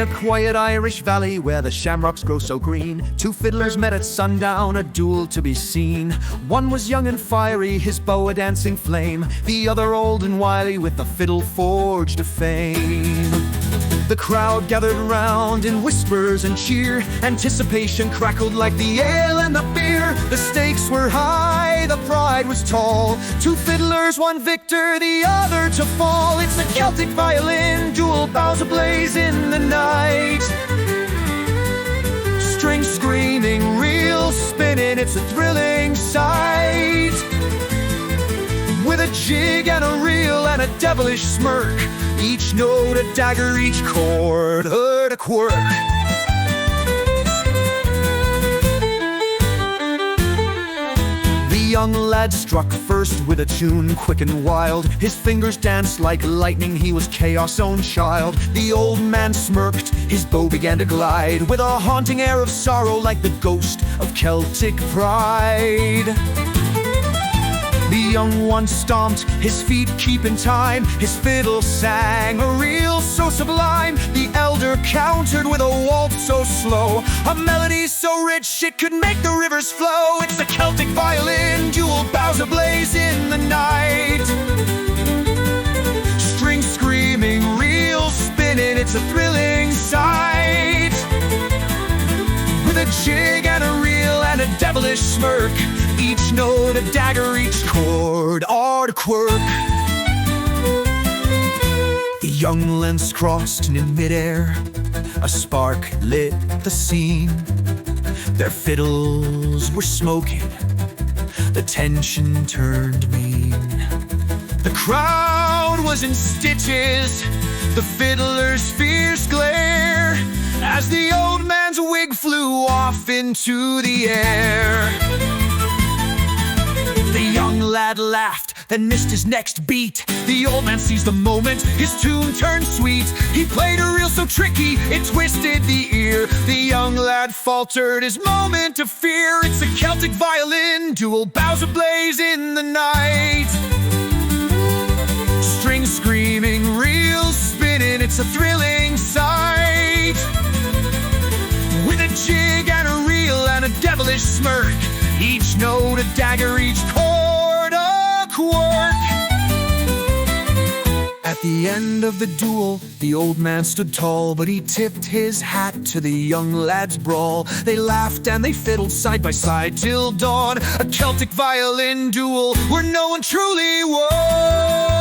a quiet Irish valley where the shamrocks grow so green, two fiddlers met at sundown, a duel to be seen. One was young and fiery, his bow a dancing flame, the other old and wily, with the fiddle forged a fame. The crowd gathered round in whispers and cheer, anticipation crackled like the ale and the beer. The stakes were high, the pride was tall, two fiddlers, one victor, the other to fall. It's the Celtic violin duel, bows ablaze in the night. Strings screaming, reels spinning, it's a thrilling sight. With a jig and a reel and a devilish smirk, each note a dagger, each chord a quirk. The young lad struck first with a tune quick and wild, his fingers danced like lightning, he was chaos' own child. The old man smirked, his bow began to glide, with a haunting air of sorrow like the ghost of Celtic pride. The young one stomped, his feet keeping time, his fiddle sang a reel so sublime. The elder countered with a waltz so slow, a melody so rich it could make the rivers flow. It's the Celtic violin duel, bows ablaze in the night. Strings screaming, reels spinning, it's a thrilling sight. With a jig and a reel and a devilish smirk, each note a dagger, each chord a quirk. The young lands crossed in midair, a spark lit the scene. Their fiddles were smoking, the tension turned mean. The crowd was in stitches, the fiddler's fierce glare, as the old man's wig flew off into the air. The young lad laughed, then missed his next beat. The old man seized the moment, his tune turned sweet. He played a reel so tricky, it twisted the ear. The young lad faltered his moment of fear. It's a Celtic violin duel, bows ablaze in the night. Strings screaming, reels spinning, it's a thrilling sight. With a jig and a reel and a devilish smirk, each note a dagger, each chord a quirk. At the end of the duel, the old man stood tall, but he tipped his hat to the young lad's brawl. They laughed and they fiddled side by side till dawn, a Celtic violin duel where no one truly won.